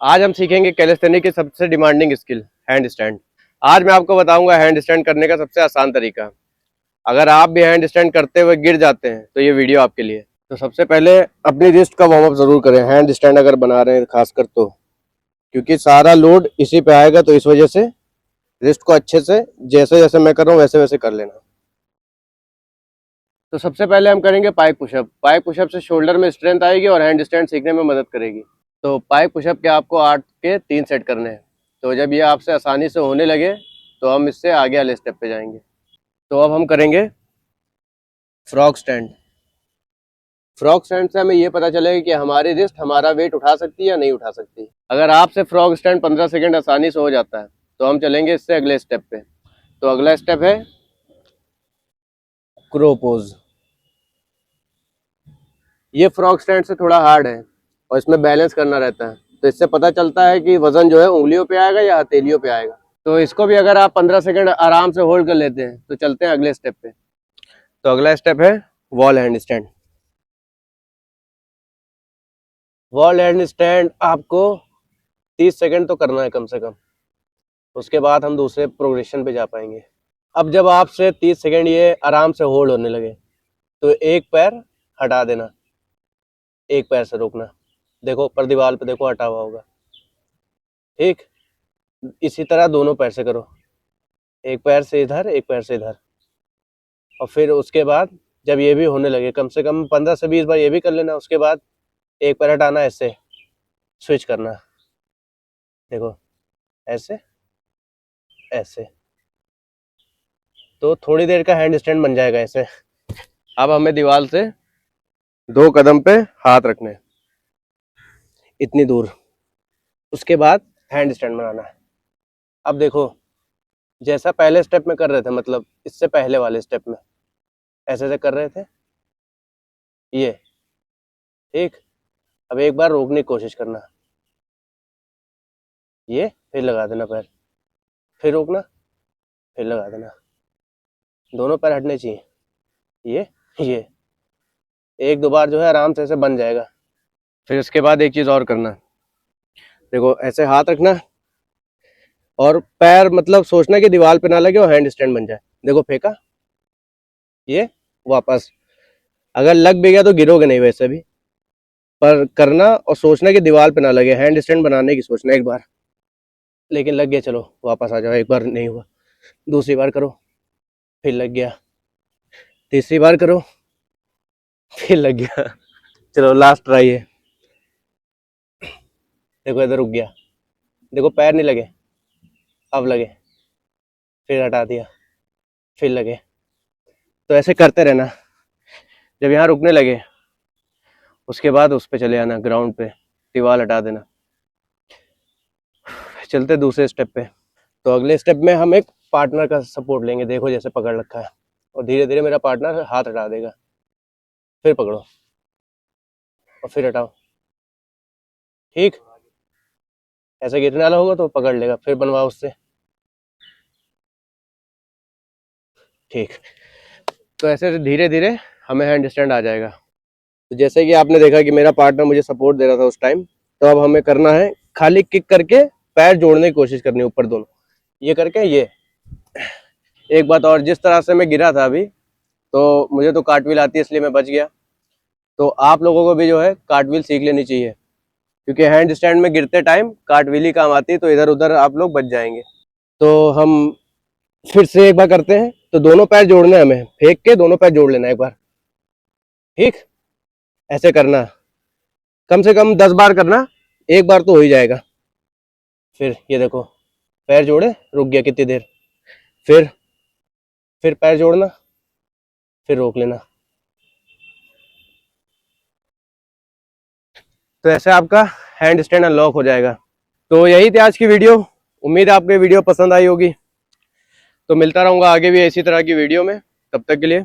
आज हम सीखेंगे कैलिस्थेनिक्स की सबसे डिमांडिंग स्किल, हैंड स्टैंड। आज मैं आपको बताऊंगा हैंड स्टैंड करने का सबसे आसान तरीका। अगर आप भी हैंड स्टैंड करते हुए गिर जाते हैं तो ये वीडियो आपके लिए। तो सबसे पहले अपनी रिस्ट का वार्म अप जरूर करें, हैंड स्टैंड अगर बना रहे हैं खासकर तो, क्योंकि सारा लोड इसी पे आएगा। तो इस वजह से रिस्ट को अच्छे से, जैसे जैसे मैं कर रहा हूँ वैसे वैसे कर लेना। तो सबसे पहले हम करेंगे पाइक पुशअप। पाइक पुशअप से शोल्डर में स्ट्रेंथ आएगी और हैंड स्टैंड सीखने में मदद करेगी। तो पाइक पुशअप के आपको 8 के 3 सेट करने हैं। तो जब ये आपसे आसानी से होने लगे तो हम इससे आगे वाले स्टेप पे जाएंगे। तो अब हम करेंगे फ्रॉग स्टैंड। फ्रॉग स्टैंड से हमें ये पता चलेगा कि हमारी रिस्ट हमारा वेट उठा सकती है या नहीं उठा सकती। अगर आपसे फ्रॉग स्टैंड 15 सेकंड आसानी से हो जाता है तो हम चलेंगे इससे अगले स्टेप पे। तो अगला स्टेप है क्रो पोज। ये फ्रॉग स्टैंड से थोड़ा हार्ड है और इसमें बैलेंस करना रहता है। तो इससे पता चलता है कि वजन जो है उंगलियों पे आएगा या हथेलियों पे आएगा। तो इसको भी अगर आप 15 सेकंड आराम से होल्ड कर लेते हैं तो चलते हैं अगले स्टेप पे। तो अगला स्टेप है wall hand stand. Wall hand stand आपको 30 सेकंड तो करना है कम से कम, उसके बाद हम दूसरे प्रोग्रेशन पे जा पाएंगे। अब जब आपसे 30 सेकंड ये आराम से होल्ड होने लगे तो एक पैर हटा देना, एक पैर से रोकना। देखो ऊपर दीवार पे देखो हटा हुआ होगा, ठीक। इसी तरह दोनों पैर से करो, एक पैर से इधर एक पैर से इधर। और फिर उसके बाद जब ये भी होने लगे, कम से कम 15 से 20 बार ये भी कर लेना। उसके बाद एक पैर हटाना, ऐसे स्विच करना, देखो ऐसे ऐसे। तो थोड़ी देर का हैंड स्टैंड बन जाएगा ऐसे। अब हमें दीवार से 2 कदम पे हाथ रखने, इतनी दूर। उसके बाद हैंड स्टैंड बनाना है। अब देखो जैसा पहले स्टेप में कर रहे थे, मतलब इससे पहले वाले स्टेप में ऐसे ऐसे कर रहे थे ये, ठीक। अब एक बार रोकने की कोशिश करना, ये फिर लगा देना पैर, फिर रोकना, फिर लगा देना। दोनों पैर हटने चाहिए, ये 1-2 बार जो है आराम से ऐसे बन जाएगा। फिर उसके बाद एक चीज और करना, देखो ऐसे हाथ रखना और पैर मतलब सोचना कि दीवार पे ना लगे और हैंड स्टैंड बन जाए। देखो फेंका, ये वापस। अगर लग भी गया तो गिरोगे नहीं वैसे भी, पर करना और सोचना कि दीवार पे ना लगे, हैंड स्टैंड बनाने की सोचना एक बार। लेकिन लग गया, चलो वापस आ जाओ। एक बार नहीं हुआ, दूसरी बार करो, फिर लग गया, तीसरी बार करो, फिर लग गया। चलो लास्ट ट्राई है। देखो इधर रुक गया, देखो पैर नहीं लगे, अब लगे, फिर हटा दिया, फिर लगे। तो ऐसे करते रहना। जब यहाँ रुकने लगे उसके बाद उस पे चले आना, ग्राउंड पे, दीवार हटा देना। चलते दूसरे स्टेप पे। तो अगले स्टेप में हम एक पार्टनर का सपोर्ट लेंगे। देखो जैसे पकड़ रखा है और धीरे धीरे मेरा पार्टनर हाथ हटा देगा, फिर पकड़ो और फिर हटाओ, ठीक। ऐसे गिरने वाला होगा तो पकड़ लेगा, फिर बनवाओ उससे, ठीक। तो ऐसे धीरे धीरे हमें हैंड स्टैंड आ जाएगा। तो जैसे कि आपने देखा कि मेरा पार्टनर मुझे सपोर्ट दे रहा था उस टाइम, तो अब हमें करना है खाली किक करके पैर जोड़ने की कोशिश करनी है ऊपर दोनों, ये करके ये। एक बात और, जिस तरह से मैं गिरा था अभी, तो मुझे तो कार्टव्हील आती है इसलिए मैं बच गया। तो आप लोगों को भी जो है कार्टव्हील सीख लेनी चाहिए, क्योंकि हैंड स्टैंड में गिरते टाइम कार्टव्हील ही काम आती है, तो इधर उधर आप लोग बच जाएंगे। तो हम फिर से एक बार करते हैं। तो दोनों पैर जोड़ने हैं, हमें फेंक के दोनों पैर जोड़ लेना एक बार, ठीक। ऐसे करना, कम से कम 10 बार करना, एक बार तो हो ही जाएगा। फिर ये देखो पैर जोड़े, रुक गया कितनी देर, फिर पैर जोड़ना, फिर रोक लेना। तो ऐसे आपका हैंड स्टैंड अनलॉक हो जाएगा। तो यही थी आज की वीडियो। उम्मीद है आपको वीडियो पसंद आई होगी। तो मिलता रहूंगा आगे भी इसी तरह की वीडियो में। तब तक के लिए